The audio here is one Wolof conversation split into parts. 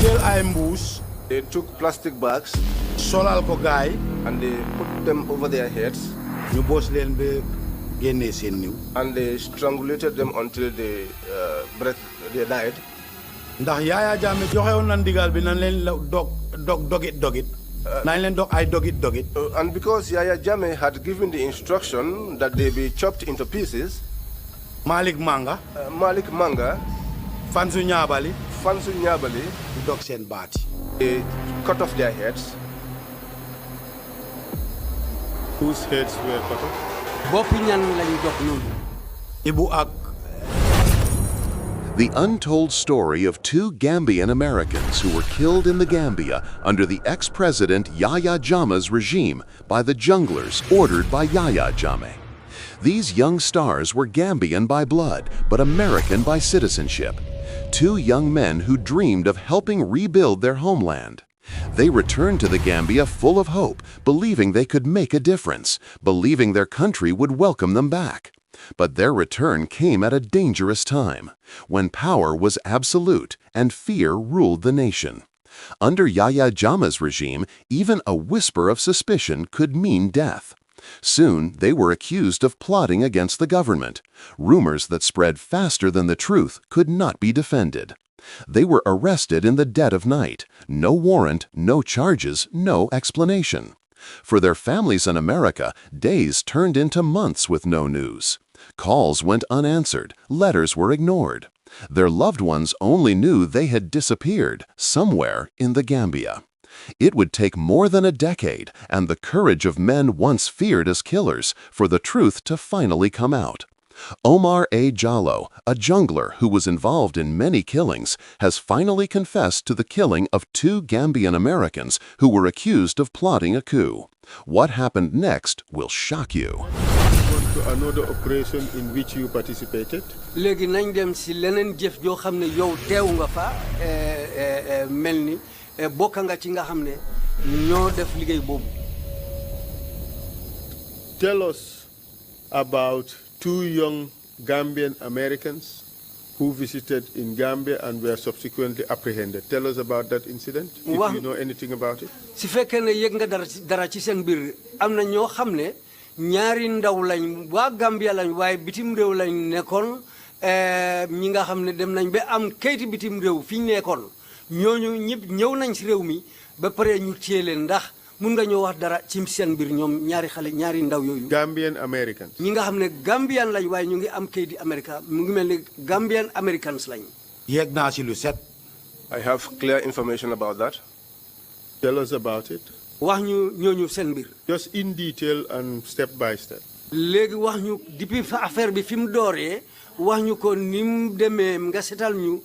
jël ay mbuus. They took plastic bags solal ko gaay and they put them over their heads. ñu boos leen ba génnee seen niw. And they strangulated them until they died. ndax Yahya Jammeh joxewoon na ndigal bi nan leen dogit. nañ leen dog ay dogit. And because Yahya Jammeh had given the instruction that they be chopped into pieces, Malik Manga Fansu Nyabali dog seen baat yi. They cut off their heads. Whose heads were cut off? Boppi ñan lañu dog noonu. Ibu ak. The untold story of two Gambian-Americans who were killed in the Gambia under the ex-president Yahya Jammeh's regime by the junglers ordered by Yahya Jammeh. These young stars were Gambian by blood, but American by citizenship. Two young men who dreamed of helping rebuild their homeland. They returned to the Gambia full of hope, believing they could make a difference, believing their country would welcome them back. But their return came at a dangerous time, when power was absolute and fear ruled the nation. Under Yahya Jammeh's regime, even a whisper of suspicion could mean death. Soon, they were accused of plotting against the government. Rumors that spread faster than the truth could not be defended. They were arrested in the dead of night. No warrant, no charges, no explanation. For their families in America, days turned into months with no news. Calls went unanswered, letters were ignored. Their loved ones only knew they had disappeared somewhere in the Gambia. It would take more than a decade and the courage of men once feared as killers for the truth to finally come out. Omar A. Jallo, a jungler who was involved in many killings, has finally confessed to the killing of two Gambian-Americans who were accused of plotting a coup. What happened next will shock you. To another operation in which you participated? Léegi nañ dem ci leneen jëf joo xam ne yow teew nga fa mel ni bokk nga ci nga xam ne ñoo def liggéey boobu. Tell us about two young Gambian-Americans who visited in Gambia and were subsequently apprehended. Tell us about that incident, if you know anything about it. Si fekkee ne yëg nga dara ci seen biir am na ñoo xam ne ñaari ndaw lañ waa Gambia lañ waaye bitim réew lañ nekkoon ñi nga xam ne dem nañ ba am kayiti bitim réew fi ñu nekkoon ñooñu ñëpp ñëw nañ si réew mi ba pare ñu téye leen ndax mun nga ñoo wax dara ci seen biir ñoom ñaari ndaw yooyu. Gambian-Americans. ñi nga xam ne Gambian lañ waaye ñu ngi am kayiti America mu ngi mel ni Gambian-Americans lañ. yegg naa si lu set. I have clear information about that. Tell us about it. wax ñu ñooñu seen mbir. Just in detail and step by step. léegi wax ñu depuis fa affaire bi fi mu dooree wax ñu ko ni mu demee nga setal ñu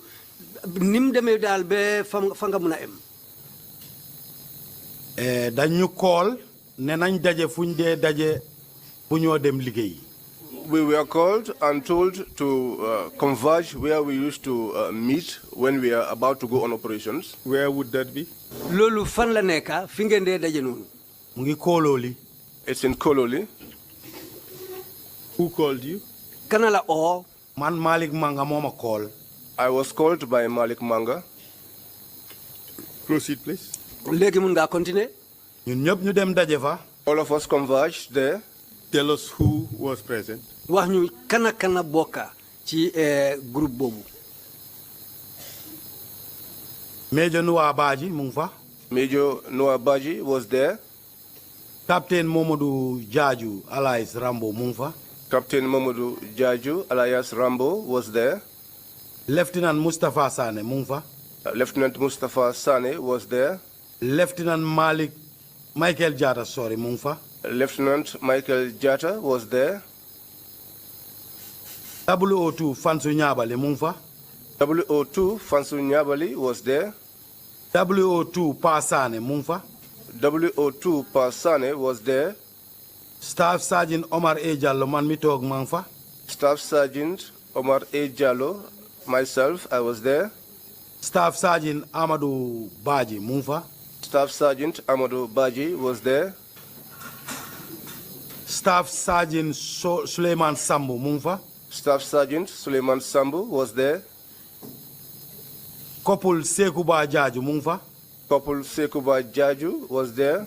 ni mu demee daal ba fa nga mun a em. dañu kool ne nañ daje fuñ dee daje bu ñoo dem liggéey. We were called and told to converge where we used to meet when we are about to go on operations. Where would that be? loolu fan la nekka fi ngeen dee daje noonu. mu ngi Kololi. It's in Kololi. Who called you? kana la oo. man Malik Manga moo ma call. I was called by Malik Manga. Proceed, please. léegi mun ngaa continuer. ñun ñëpp ñu dem daje fa. All of us converged there. Tell us who was present. wax ñu kana bokka ci groupe boobu. Major Noah Baji mu ngi fa. Major Noah Baji was there. Captain Momadou Jaju alias Rambo mu ngi fa. Captain Momadou Jaju alias Rambo was there. Lieutenant Mustafa Sane mu ngi fa. Lieutenant Mustafa Sane was there. Lieutenant Michael Jata mu ngi fa. Lieutenant Michael Jata was there. WO2 Fansu Nyabali mu ngi fa. WO2 Fansu Nyabali was there. WO2 Pasane mu ngi fa. WO2 Pasane was there. Staff Sergeant Omar A. Jallo man mi toog maa ngi fa. Staff Sergeant Omar A. Jallo, myself, I was there. Staff Sergeant Amadou Baji mu ngi fa. Staff Sergeant Amadou Baji was there. Staff Sergeant Suleiman Sambu mu ngi fa. Staff Sergeant Suleiman Sambu was there. couple Sekuba Jaju mu ngi fa. Couple Sekuba Jaju was there.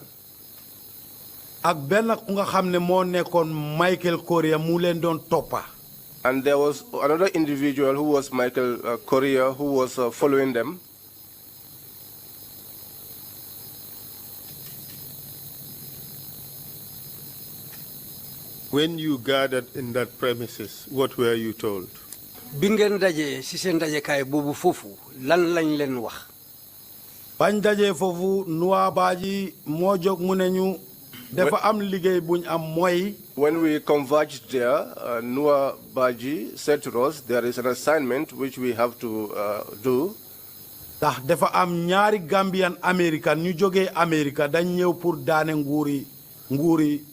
Ak benn nga xam ne moo nekkoon Michael Korea mu leen doon toppa. And there was another individual who was Michael Korea who was following them. When you gathered in that premises, what were you told? bi ngeen dajee si seen dajekaay boobu foofu lan lañ leen wax. bañ dajee foofu Nuwa Baji moo jóg mu ne ñu dafa am liggéey buñ am mooy. When we converged there, Nuwa Baji said to us, there is an assignment which we have to do. ndax dafa am ñaari Gambian-American ñu jógee America dañ ñëw pour daane nguuri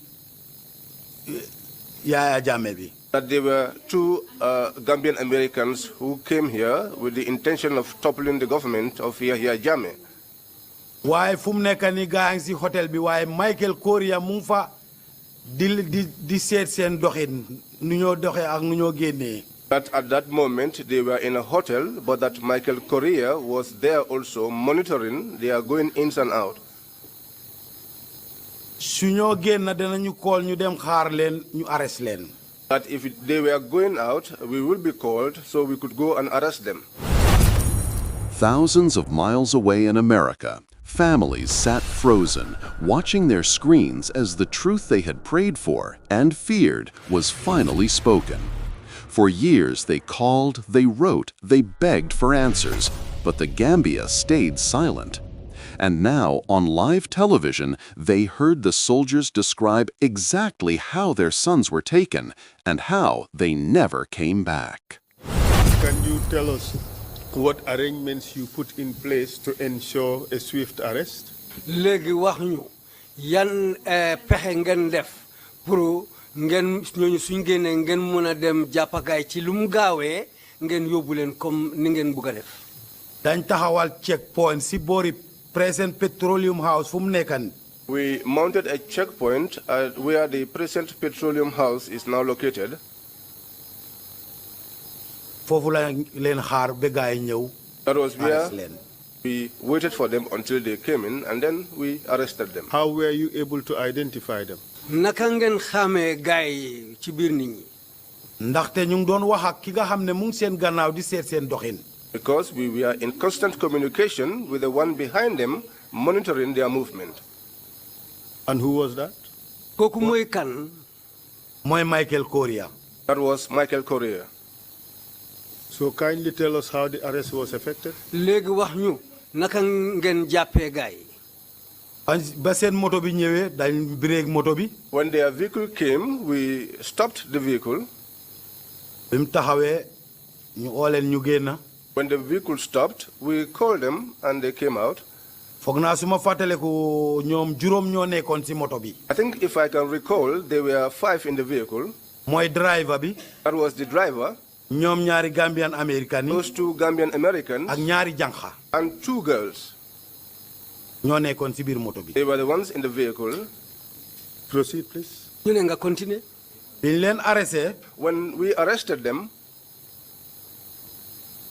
Yahya Jammeh bi. That there were two Gambian-Americans who came here with the intention of toppling the government of Yahya Jammeh. waaye fu mu nekk ni gaa ngi si hôtel bi waaye Michael Korea mu ngi fa di seet seen doxin nu ñoo doxee ak nu ñoo génnee. That at that moment they were in a hotel, but that Michael Korea was there also monitoring their going ins and out. su ñoo génn danañu call ñu dem xaar leen ñu arrest leen. That if they were going out, we will be called so we could go and arrest them. Thousands of miles away in America, families sat frozen, watching their screens as the truth they had prayed for and feared was finally spoken. For years they called, they wrote, they begged for answers, but the Gambia stayed silent. And now, on live television, they heard the soldiers describe exactly how their sons were taken and how they never came back. Can you tell us what arrangements you put in place to ensure a swift arrest? léegi wax ñu yan pexe ngeen def pour ngeen ñooñu suñ génnee ngeen mën a dem jàppagaay ci lu mu gaawee ngeen yóbbu leen comme ni ngeen bugg a def. dañ taxawal checkpoint si boori present petroleum house fu mu nekkan. We mounted a checkpoint at where the present petroleum house is now located. foofu la leen xaar ba gaay ñëw. That was where arrest leen. we waited for them until they came in, and then we arrested them. How were you able to identify them? naka ngeen xamee gaay yi ci biir nit ñi. ndaxte ñu ngi doon wax ak ki nga xam ne mu ngi seen gannaaw di seet seen doxin. Because we were in constant communication with the one behind them, monitoring their movement. And who was that? kooku mooy kan. mooy Michael Korea. That was Michael Korea. So kindly tell us how the arrest was effected. léegi wax ñu naka ngeen jàppee gaay yi. ba seen moto bi ñëwee dañ break moto bi. When their vehicle came, we stopped the vehicle. bi mu taxawee ñu oo leen ñu génn. When the vehicle stopped, we called them and they came out. foog naa su ma fàttaliku ñoom juróom ñoo nekkoon si moto bi. I think if I can recall, there were 5 in the vehicle. mooy driver bi. That was the driver, ñoom ñaari Gambian-American yi. those 2 Gambian-Americans, ak ñaari jànqa. and 2 girls. ñoo nekkoon si biir moto bi. They were the ones in the vehicle. Proceed, please. ñu ne nga continuer. biñ leen arrêté. When we arrested them,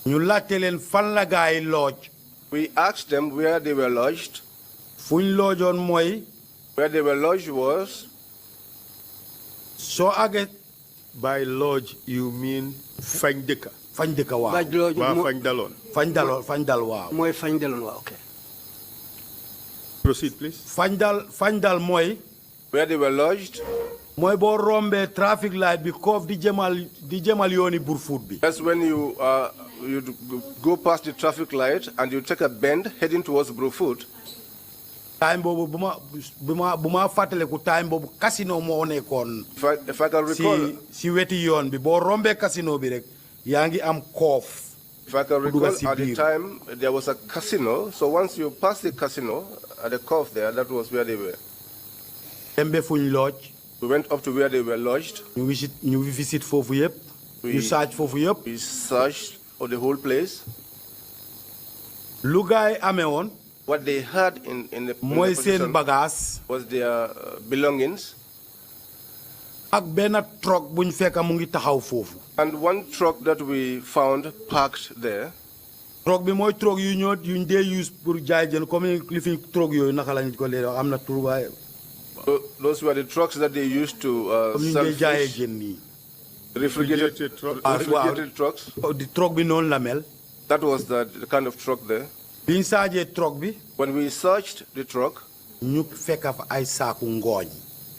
ñu laajte leen fan la gaay looj. we asked them where they were lodged. fuñ loojoon mooy. Where they were lodged was, soo àggee. By lodge, you mean fañ dëkka. fañ dëkk waaw. baaj looju Waa fañ daloon. fañ dal waaw. mooy fañ daloon waaw ok. Proceed, please. fañ dal mooy. where they were lodged. mooy boo rombee traffic light bi koof di jëmal yooni Burfoot bi. That's when you go past the traffic light and you take a bend heading towards Brufut. time boobu bu ma fàttaliku time boobu casino moo nekkoon. If I can recall, si weti yoon bi boo rombee casino bi rek yaa ngi am koof. if I can recall, at the time there was a casino. So once you pass the casino at the curve there, that was where they were. dembe fuñ looj. We went up to where they were lodged. ñu visit foofu yëpp. ñu search foofu yëpp. We searched for the whole place. lu gaay amee woon. What they had in the mooy seen possession bagage. was their belongings. ak benn truck buñ fekk mu ngi taxaw foofu. And one truck that we found parked there. Truck bi mooy truck yu ñoo yuñ dee use pour jaay jën comme li fi truck yooyu naka lañ ko lee am na tur waaye Those were the trucks that they used to comme ñu sell dee jaayee fish. jën nii. Refrigerated trucks. Di truck bi noonu la mel. That was the kind of truck there. biñ saajee truck bi. When we searched the truck, ñu fekk fa ay saaku ngooñ.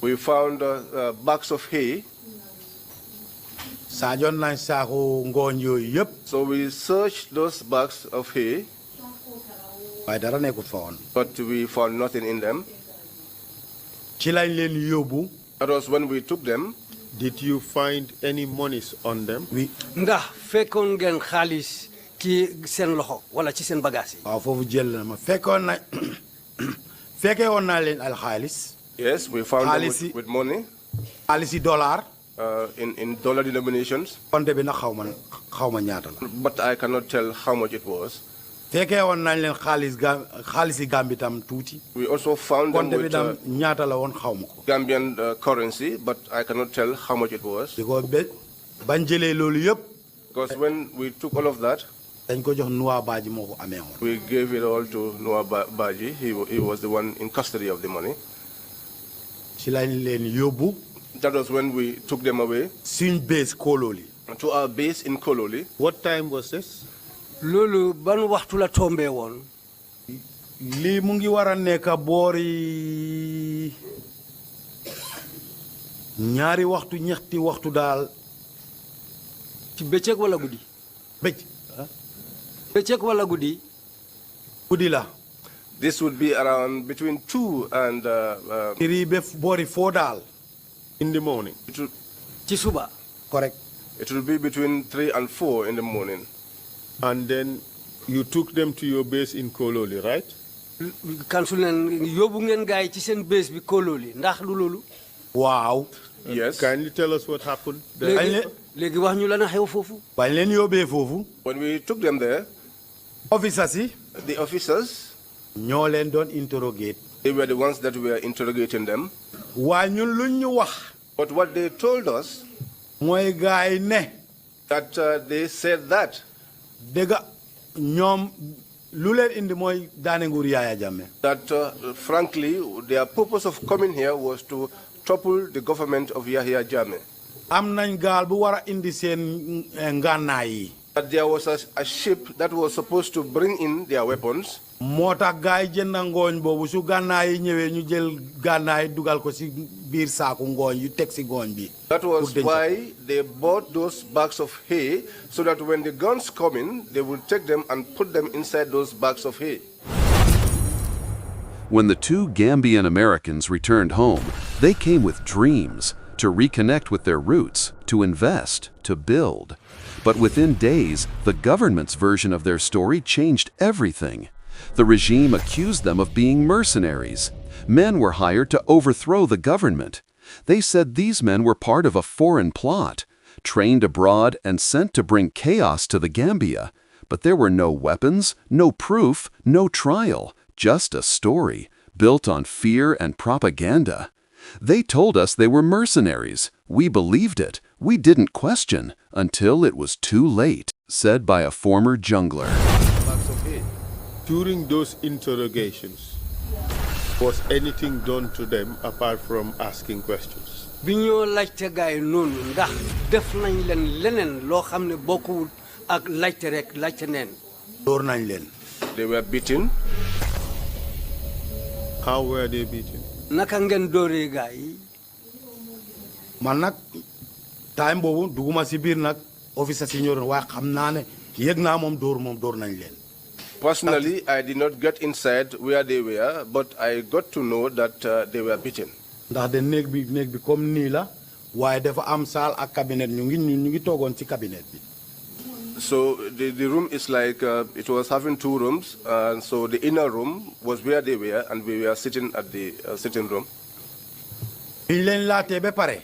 we found bags of hay. saajoon nañ saaku ngooñ yooyu yëpp. So we searched those bags of hay. waaye dara nekkul fa woon. But we found nothing in them. ci lañ leen yóbbu. That was when we took them. Did you find any monies on them? oui. ndax fekkoon ngeen xaalis ci seen loxo wala ci seen bagage yi. waaw foofu jël na ma fekkoon na fekkee woon naa leen al xaalis. Yes, we found them with money. xaalis yi dollar. In dollar denominations. konte bi nag xaw ma ñaata la. But I cannot tell how much it was. fekkee woon nañ leen xaalis yi Gambie tam tuuti. We also found them konte bi with tam ñaata la woon xaw ma ko. Gambian currency, but I cannot tell how much it was. di ko bañ jëlee loolu yëpp. Because when we took all of that, dañ ko jox Noah Badji moo ko amee woon. we gave it all to Noah Baji. He was the one in custody of the money. ci lañ leen yóbbu. That was when we took them away. suñ base Kololi. To our base in Kololi. What time was this? loolu ban waxtu la tombé woon. lii mu ngi war a nekk boori ñaari waxtu ñetti waxtu daal. ci bëccëg wala guddi. bëccëg wala guddi. guddi la. This would be around between 2 and... iri be boori 4 daal. In the morning? ci suba. Correct. It will be between 3 and 4 in the morning. And then you took them to your base in Kololi, right? kansul leen yóbbu ngeen gaay ci seen base bi Kololi ndax lu loolu. waaw. Yes. Kindly tell us what happened. léegi wax ñu la na xew foofu. bañ leen yóbbee foofu. When we took them there, officers yi. the officers, ñoo leen doon interrogate. they were the ones that were interrogating them. waa ñun luñ ñu wax. But what they told us, mooy gaay ne. that they said that. dëgg ñoom lu leen indi mooy daane nguur Yahya Jammeh. That frankly, their purpose of coming here was to topple the government of Yahya Jammeh. am nañ gaal bu war a indi seen ngànnaay yi. That there was a ship that was supposed to bring in their weapons. moo tax gaay jënd ngooñ boobu su gànnaay yi ñëwee ñu jël gànnaay dugal ko ci biir saaku ngooñ yu teg ci ngooñ bi. That was why they bought those bags of hay, so that when the guns come in, they would take them and put them inside those bags of hay. When the two Gambian-Americans returned home, they came with dreams to reconnect with their roots, to invest, to build. But within days, the government's version of their story changed everything. The regime accused them of being mercenaries. Men were hired to overthrow the government. They said these men were part of a foreign plot, trained abroad and sent to bring chaos to the Gambia. But there were no weapons, no proof, no trial, just a story built on fear and propaganda. They told us they were mercenaries. We believed it. We didn't question until it was too late, said by a former jungler. During those interrogations, was anything done to them apart from asking questions? bi ñoo laajte gaay noonu ndax def nañ leen leneen loo xam ne bokkuwul ak laajte rek laajte neen. door nañ leen. They were beaten. How were they beaten? naka ngeen dooree gaay yi. man nag time boobu duguma ci biir nag officer si ñoo doon waaye xam naa ne yëg naa moom door nañ leen. Personally, I did not get inside where they were, but I got to know that they were beaten. ndax de néeg bi comme nii la waaye dafa am salle ak cabinet ñu ngi toogoon ci cabinet bi. So the room is like, it was having 2 rooms, and so the inner room was where they were, and we were sitting at the sitting room. biñ leen laatee ba pare.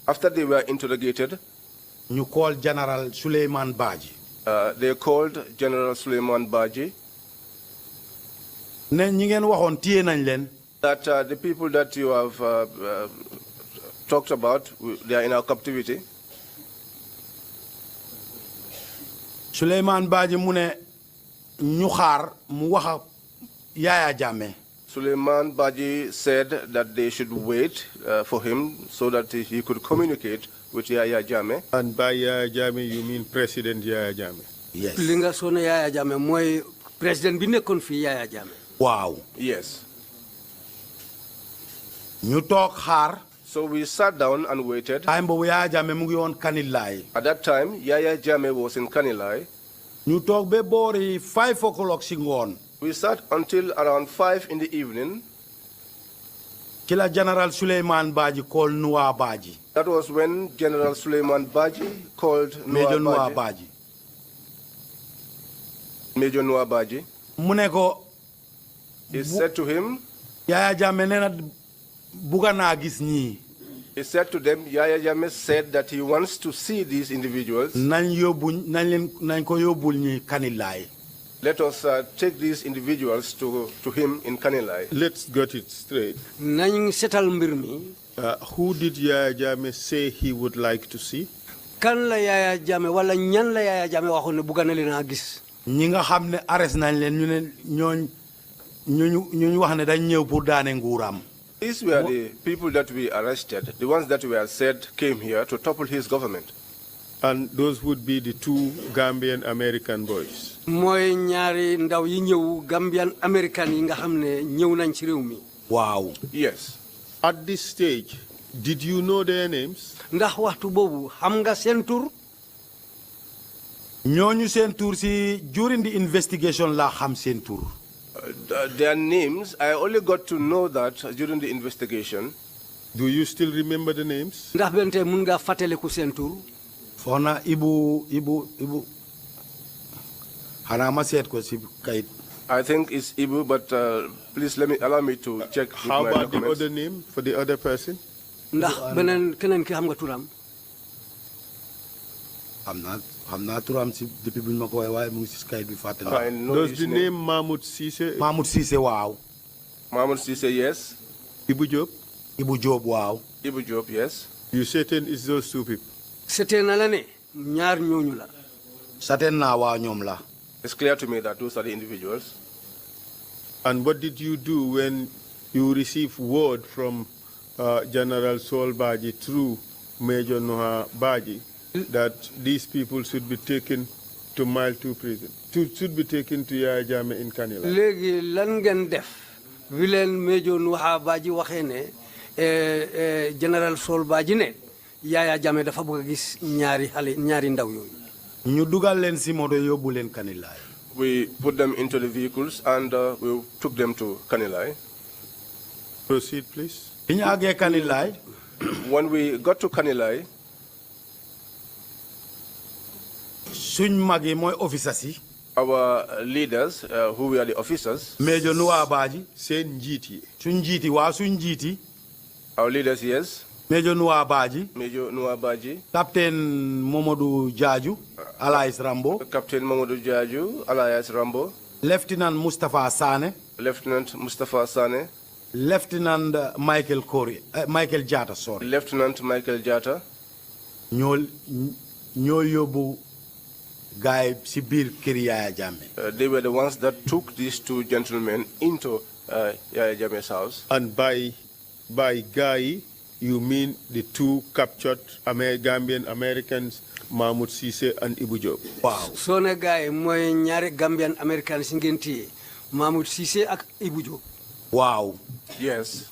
After they were interrogated, ñu call General Suleiman Baji. They called General Suleiman Baji. ne ñi ngeen waxoon téye nañ leen. That the people that you have talked about, they are in our captivity. Suleiman Baji mu ne ñu xaar mu wax Yahya Jammeh. Suleiman Baji said that they should wait for him so that he could communicate with Yahya Jammeh. And by Yahya Jammeh, you mean President Yahya Jammeh? Yes. li nga soo ne Yahya Jammeh mooy président bi nekkoon fii Yahya Jammeh. Waaw. Yes. ñu toog xaar. So we sat down and waited. time boobu Yahya Jammeh mu ngi woon Kanilai. At that time, Yahya Jammeh was in Kanilai. ñu toog ba boori 5 o'clock si ngoon. We sat until around 5 in the evening. Kila General Suleiman Baji called Nuwa Baji. That was when General Suleiman Baji called Major Nuwa Baji. Baji. Major Nuwa Baji. Muneko. He said to him, Yahya Jammeh nena buga na gis ñi. He said to them, Yahya Jammeh said that he wants to see these individuals. Nañ ko yóbbul ñi Kanilai. Let us take these individuals to him in Kanilai. Let's get it straight. nañ setal mbir mi. Who did Yahya Jammeh say he would like to see? kan la Yahya Jammeh wala ñan la Yahya Jammeh waxoon ne bugga na leen a gis. ñi nga xam ne arrest nañ leen ñu ne ñooñu wax ne dañ ñëw pour daane nguuram. These were the people that we arrested, the ones that were said came here to topple his government. And those would be the two Gambian-American boys. mooy ñaari ndaw yi ñëw Gambian-Americans yi nga xam ne ñëw nañ ci réew mi. Waaw. Yes. At this stage, did you know their names? ndax waxtu boobu xam nga seen tur. ñooñu seen tur si during the investigation la xam seen tur. Their names, I only got to know that during the investigation. Do you still remember the names? ndax benn tey mun nga fàttaliku seen tur. Fona Ibu xanaa ma seet ko si kayit. I think it's Ibu, but please allow me to check with How my about the documents. other name for the other person? ndax keneen ki xam nga turam. xam naa turam si depuis buñ ma ko waaye mu ngi si kayit bi fàttali. I know Does his the name. name Mahmoud Cisse? Mahmoud Cissé waaw. Mahmoud Cisse, yes. Ibu Job? Ibu Job waaw. Ibu Job, yes. You certain it's those two people? c'était na la ne ñaar ñooñu la. Certain naa waa ñoom la. It's clear to me that those are the individuals. And what did you do when you received word from General Sol Baji through Major Noha Baji that these people should be taken to Mile 2 prison, should be taken to Yahya Jammeh in Kanila? léegi lan ngeen def bi leen Major Noha Baji waxee ne général Sol Baji ne Yahya Jammeh dafa bëgg a gis ñaari ndaw yooyu. ñu dugal leen si moto yóbbu leen Kanilai. We put them into the vehicles and we took them to Kanilai. Proceed, please. bi ñu àggee Kanilai. When we got to Kanilai, suñ mag yi mooy officers yi. our leaders, who were the officers, Major Noha Baji. Seen njiit yi. suñ njiiti waaw suñ njiiti. our leaders, yes. Major Noha Baji. Major Noah Baji, Captain Momadou Jaju. Alias Rambo. Captain Mamadou Jaju, alias Rambo, Lieutenant Mustafa Sane. Lieutenant Mustafa Sane, Lieutenant Michael Jata, sorry. Lieutenant Michael Jata. ñoo yóbbu gaay si biir kër Yahya Jammeh. They were the ones that took these two gentlemen into Yahya Jammeh's house. And by Gai, you mean the two captured Gambian-Americans, Mahmoud Cisse and Ibu Job? waaw. soo ne gars yi mooy ñaari Gambian-Americans si ngeen téye Mahmoud Cisse ak Ibu Diop. waaw. Yes.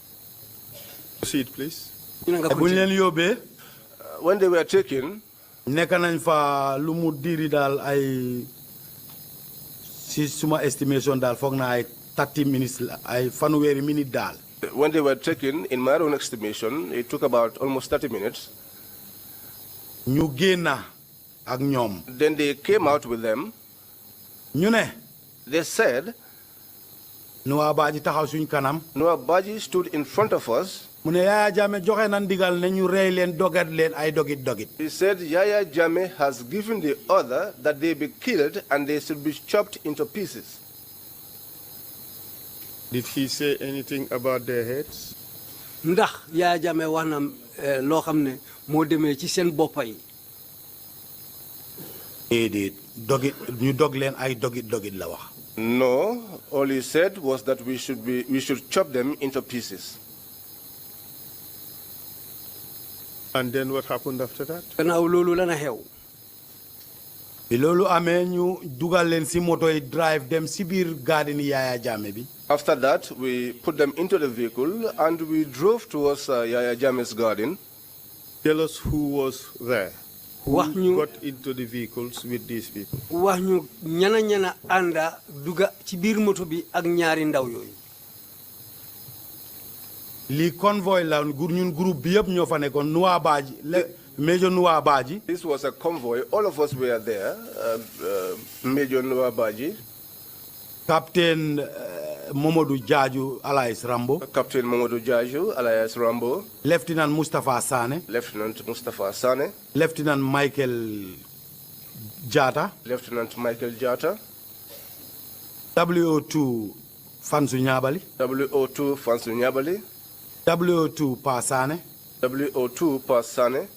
Proceed, please. ñu ne nga bu ñu continuer. leen yóbbee. When they were taken, nekk nañ fa lu mu diiri daal ay si suma estimation daal foog naa ay 30 minutes la ay fanweeri minute daal. when they were taken, in my own estimation, it took about almost 30 minutes. ñu génna ak ñoom. Then they came out with them. ñu ne. They said, Noha Baji taxaw suñ kanam. Noah Baji stood in front of us. mu ne Yahya Jammeh joxe na ndigal ne ñu rey leen dogat leen ay dogit. He said, Yahya Jammeh has given the order that they be killed and they should be chopped into pieces. Did he say anything about their heads? ndax Yahya Jammeh wax na loo xam ne moo demee ci seen boppa yi. déedéet ñu dog leen ay dogit la wax. No, all he said was that we should chop them into pieces. And then what happened after that? gannaaw loolu la na xew. bi loolu amee ñu dugal leen si moto yi drive dem si biir garden Yahya Jammeh bi. After that, we put them into the vehicle and we drove towards Yahya Jammeh's garden. Tell us who was there. Who wax ñu got into the vehicles with these people? wax ñu ñana ànda duga ci biir moto bi ak ñaari ndaw yooyu. lii convoy la ñun groupe bi yëpp ñoo fa nekkoon Nuwa Baji Major Nuwa Baji. This was a convoy. All of us were there. Major Nuwa Baji. Captain Momadou Jaju alias Rambo. Captain Momadou Jaju alias Rambo. Lieutenant Mustafa Sane. Lieutenant Mustafa Sane. Lieutenant Michael Jata. Lieutenant Michael Jata. WO2 Fansu Nyabali. WO2 Fansu Nyabali. WO2 Pasane. WO2 Pasane.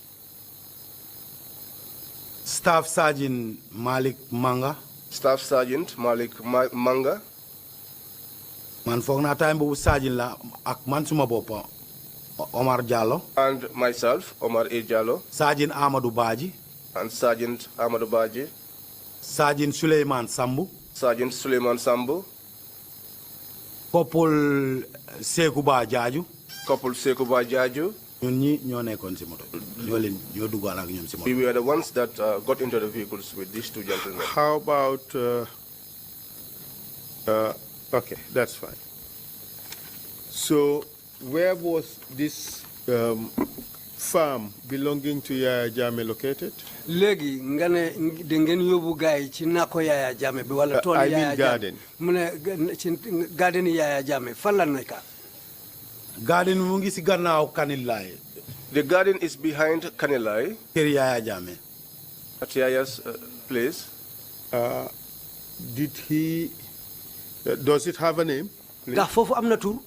Staff Sergeant Malik Manga. Staff Sergeant Malik Manga. Man foog naa time boobu Sergeant la ak man suma boppa Omar Diallo. And myself, Omar A. Diallo. Sergeant Amadou Baji. And Sergeant Amadou Baji. Sergeant Suleiman Sambu. Sergeant Suleiman Sambu. Couple Sekuba Jaju. Couple Sekuba Jaju. ñun ñi ñoo nekkoon si moto ñoo duggal ak ñoom si moto. We were the ones that got into the vehicles with these two gentlemen. How about okay, that's fine. So where was this farm belonging to Yahya Jammeh located? léegi nga ne da ngeen yóbbu gaay ci nako Yahya Jammeh bi wala tool Yahya Jammeh mu ne ci garden Yahya Jammeh fan la nekk. garden mu ngi si gannaaw Kanilai. The garden is behind Kanilai. Kër Yahya Jammeh. At Yahya's place. Did he? Does it have a name? ndax foofu am na tur.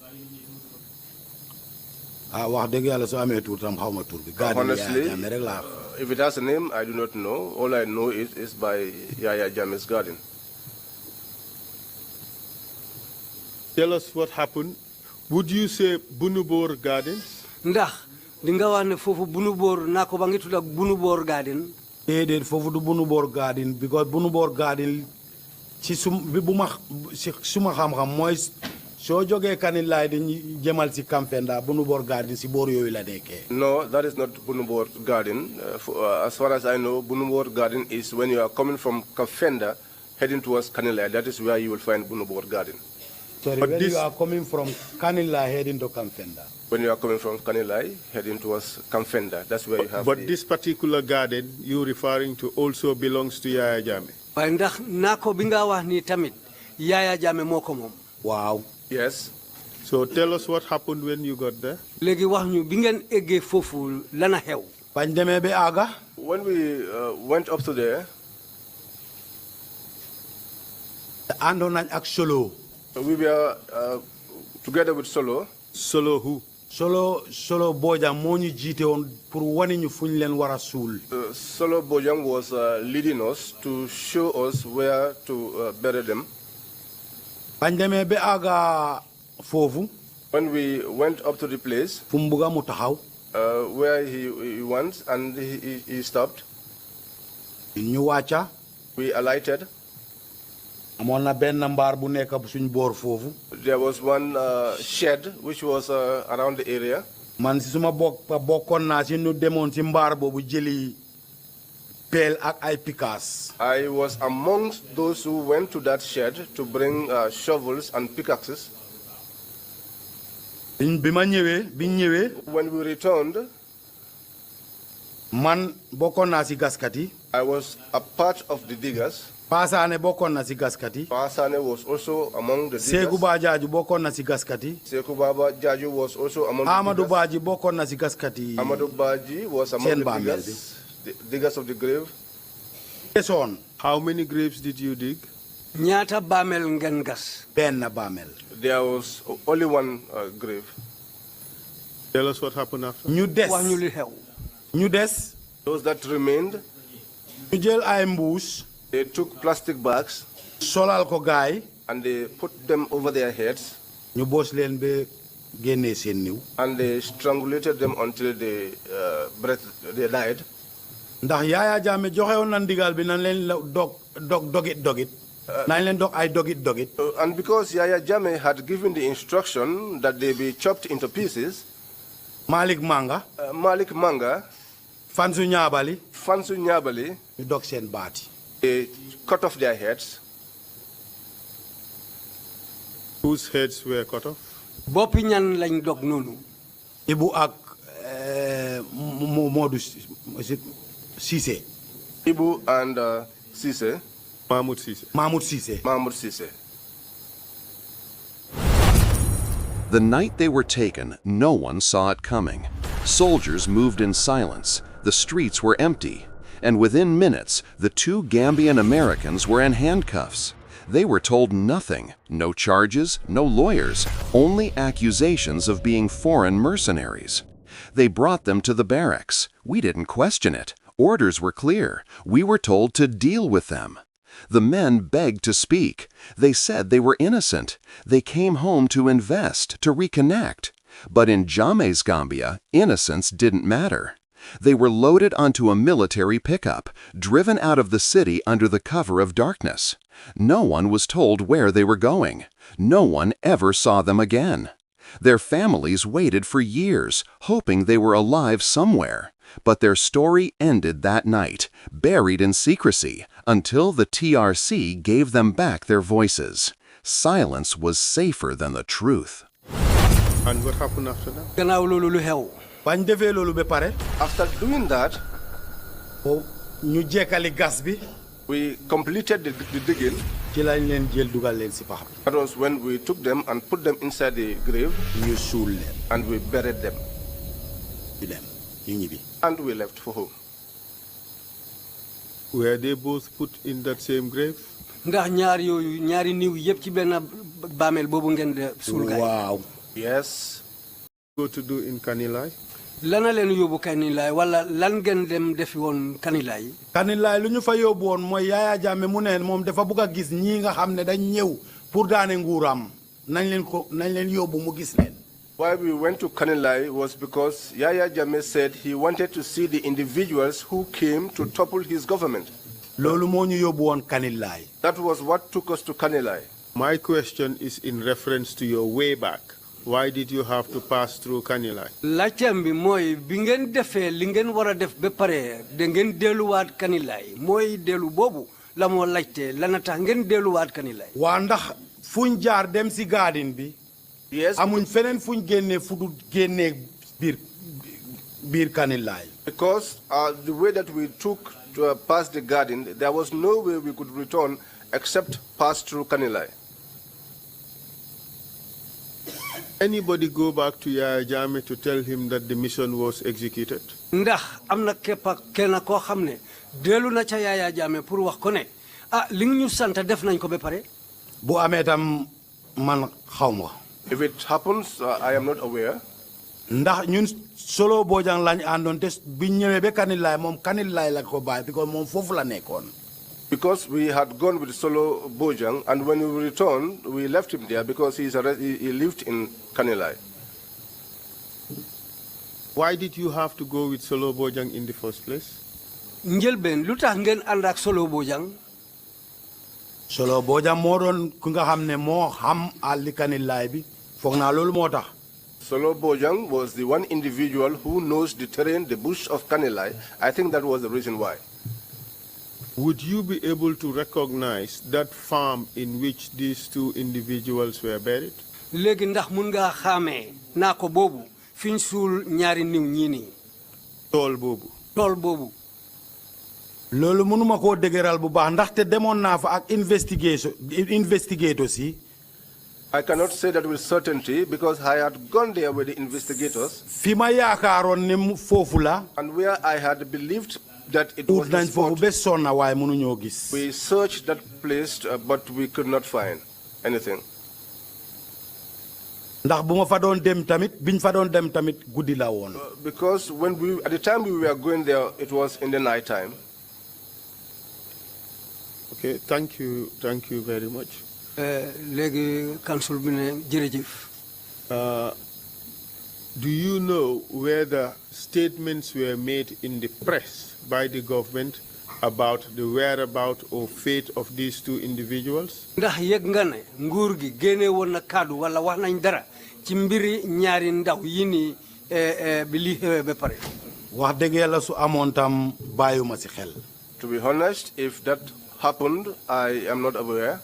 wax dëgg yàlla soo amee tur tam xaw ma tur bi. Honestly, Jammeh rek laa. if it has a name, I do not know. All I know is by Yahya Jammeh's garden. Tell us what happened. Would you say Bunubor Gardens? ndax di nga wax ne foofu Bunubor naa ko ba ngi tudd ak Bunubor Garden. déedéet foofu du Bunubor Garden because Bunubor Garden ci suma xam-xam mooy soo jógee Kanilai di jëmal si Kamfenda Bunubor Garden si boor yooyu la nekkee. No, that is not Bunubor Garden. As far as I know, Bunubor Garden is when you are coming from Kamfenda heading towards Kanilai. That is where you will find Bunubor Garden. Sorry, But when this- you are coming from Kanilai heading to Kamfenda. When you are coming from Kanilai heading towards Kamfenda, that's where you have. But this particular garden you're referring to also belongs to Yahya Jammeh. waaye ndax nako bi nga wax ni tamit Yahya Jammeh moo ko moom. waaw. Yes. So tell us what happened when you got there. léegi wax ñu bi ngeen eggee foofu lana xew. bañ demee ba àgga. When we went up to there, àndoon nañ ak Solo. we were together with Solo. Solo who? Solo Bojang moo ñu jiite woon pour wane ñu fu ñu leen war a suul. Solo Bojang was leading us to show us where to bury them. bañ demee ba àgga foofu. When we went up to the place fu mu bugga mu taxaw. where he went and he stopped, ñu wàcca. we alighted. amoon na benn mbaar bu nekk suñ boor foofu. There was one shed which was around the area. man si suma bokkoon naa si ñu demoon si mbaar boobu jëli peel ak ay pickaxe. I was amongst those who went to that shed to bring shovels and pickaxes. biñ ñëwee. When we returned, man bokkoon naa si gaskat yi. I was a part of the diggers. Paasaane bokkoon na si gaskat yi. Pasane was also among the diggers. Seeku Bajaaju bokkoon na si gaskat yi. Seku Baba Jaju was also among the Amadou diggers. Baji bokkoon na si gaskat yi. Amadou Baji was among Seen the bàmmeel diggers. The diggers of the grave. desoon. How many graves did you dig? ñaata baamel ngeen gas. benn bàmmeel. There was only one grave. Tell us what happened after. ñu des. wax ñu li xew. ñu des. Those that remained, ñu jël ay mbuus. they took plastic bags, solal ko gaay. and they put them over their heads, ñu boos leen ba génnee seen niw. and they strangulated them until they died. ndax Yahya Jammeh joxe woon na ndigal bi nan leen la dogit. nañ leen dog ay dogit. And because Yahya Jammeh had given the instruction that they be chopped into pieces, Malik Manga. Fansu Nyabali. ñu dog seen baat yi. They cut off their heads. Whose heads were cut off? Boppi ñan lañ dog noonu. Ibu ak Modou Cissé. Ibu and Cissé. Mahmoud Cissé. The night they were taken, no one saw it coming. Soldiers moved in silence, the streets were empty, and within minutes, the two Gambian-Americans were in handcuffs. They were told nothing, no charges, no lawyers, only accusations of being foreign mercenaries. They brought them to the barracks. We didn't question it. Orders were clear. We were told to deal with them. The men begged to speak. They said they were innocent. They came home to invest, to reconnect. But in Jammeh's Gambia, innocence didn't matter. They were loaded onto a military pickup, driven out of the city under the cover of darkness. No one was told where they were going. No one ever saw them again. Their families waited for years, hoping they were alive somewhere. But their story ended that night, buried in secrecy, until the TRRC gave them back their voices. Silence was safer than the truth. And what happened after that? Gannaaw loolu lu xew. bañ defee loolu ba pare. After doing that, ñu jekkali gas bi. we completed the digging. ci lañ leen jël dugal leen si pax bi. That was when we took them and put them inside the grave. ñu suul leen. And we buried them. ñu dem ñu ñibbi. And we left for home. Were they both put in that same grave? Ndax ñaari niw yëpp ci benn bàmmeel boobu ngeen de suul gaay. Waaw. Yes. Go to do in Kanilai? Lana leen yóbbu Kanilai wala lan ngeen dem defi woon Kanilai? Kanilai lu ñu fa yóbbu woon mooy Yahya Jammeh mu ne moom dafa bëgg a gis ñii nga xam ne dañ ñëw pour daane nguuram nañ leen yóbbu mu gis leen. Why we went to Kanilai was because Yahya Jammeh said he wanted to see the individuals who came to topple his government. Loolu moo ñu yóbbu woon Kanilai. That was what took us to Kanilai. My question is in reference to your way back. Why did you have to pass through Kanilai? Laajteem bi mooy bi ngeen defee li ngeen war a def ba pare da ngeen delluwaat Kanilai mooy dellu boobu la moo laajte lana tax ngeen delluwaat Kanilai. waa ndax fuñ jaar dem si garden bi. Yes. amuñ feneen fuñ génnee fu du génnee biir Kanilai. Because the way that we took to pass the garden, there was no way we could return except pass through Kanilai. Anybody go back to Yahya Jammeh to tell him that the mission was executed? Ndax am na kenn koo xam ne dellu na ca Yahya Jammeh pour wax ko ne li ñu sant def nañ ko ba pare. bu amee tam man xaw ma. If it happens, I am not aware. ndax ñun solo Bojang lañ àndoon te biñ ñëwee ba Kanilai moom Kanilai la ko bàyyi because moom foofu la nekkoon. Because we had gone with Solo Bojang, and when we returned, we left him there because he lived in Kanilai. Why did you have to go with Solo Bojang in the first place? Njëlbeen lu tax ngeen ànd ak Solo Bojang? Solo Bojang moo doon ku nga xam ne moo xam àlli Kanilai bi foog naa loolu moo tax. Solo Bojang was the one individual who knows the terrain, the bush of Kanilai. I think that was the reason why. Would you be able to recognize that farm in which these two individuals were buried? Léegi ndax mun nga xàmmee naa ko boobu fiñ suul ñaari niw ñii nii. Tool boobu. Tool boobu. loolu mënuma koo dëgëral bu baax ndaxte demoon naa fa ak investigators yi. I cannot say that with certainty because I had gone there with the investigators. fi ma yaakaaroon ne foofu la. And where I had believed that it was the spot. We searched that place, but we could not find anything. Because at the time we were going there, it was in the night time. Okay, thank you very much. léegi council bi ne jërëjëf. Do you know whether statements were made in the press by the government about the whereabouts or fate of these two individuals? ndax yëg nga ne nguur gi génne woon na kaddu wala wax nañ dara ci mbiri ñaari ndaw yi nii bi lii xewee ba pare. wax dëgg yàlla su amoon tam bàyyuma si xel. To be honest, if that happened, I am not aware.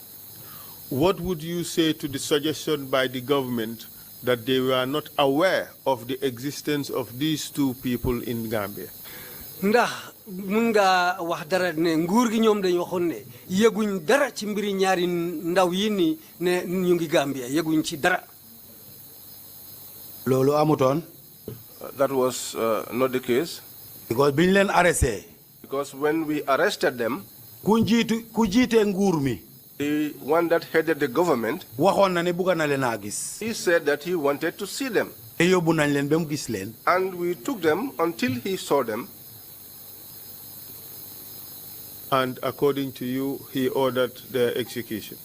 What would you say to the suggestion by the government that they were not aware of the existence of these two people in Gambia? ndax mun nga wax dara ne nguur gi ñoom dañu waxoon ne yëguñ dara ci mbiri ñaari ndaw yi nii ne ñu ngi Gambia yëguñ ci dara. loolu amutoon. That was not the case. because biñ leen arrêté. Because when we arrested them, ku jiite nguur mi. the one that headed the government, waxoon na ne bugga na leen a gis. he said that he wanted to see them. te yóbbu nañ leen ba mu gis leen. And we took them until he saw them. And according to you, he ordered their execution.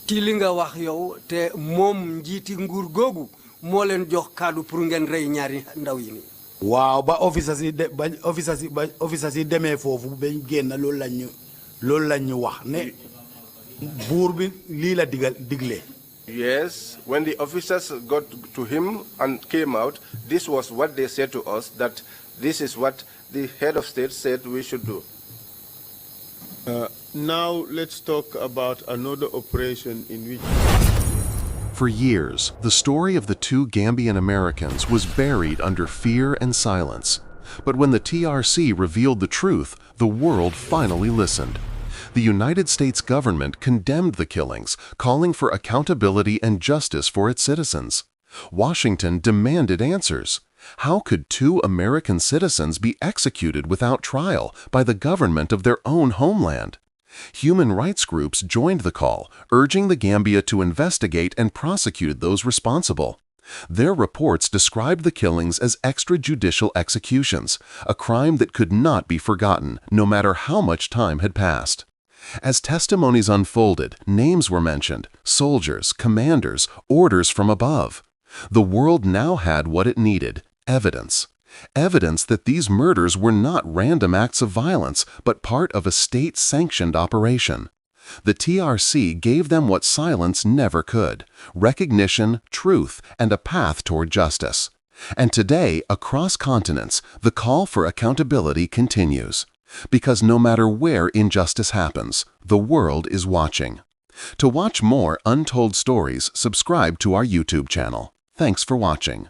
ci li nga wax yow te moom njiiti nguur googu moo leen jox kaddu pour ngeen rey ñaari ndaw yi nii. waaw ba officers yi demee foofu bañ génn loolu lañ ñu wax ne buur bi lii la digle. Yes, when the officers got to him and came out, this was what they said to us, that this is what the head of state said we should do. Now let's talk about another operation in which... For years, the story of the two Gambian-Americans was buried under fear and silence. But when the TRRC revealed the truth, the world finally listened. The United States government condemned the killings, calling for accountability and justice for its citizens. Washington demanded answers. How could two American citizens be executed without trial by the government of their own homeland? Human rights groups joined the call, urging the Gambia to investigate and prosecute those responsible. Their reports described the killings as extrajudicial executions, a crime that could not be forgotten, no matter how much time had passed. As testimonies unfolded, names were mentioned, soldiers, commanders, orders from above. The world now had what it needed: evidence. Evidence that these murders were not random acts of violence, but part of a state-sanctioned operation. The TRRC gave them what silence never could: recognition, truth, and a path toward justice. And today, across continents, the call for accountability continues. Because no matter where injustice happens, the world is watching. To watch more untold stories, subscribe to our YouTube channel. Thanks for watching.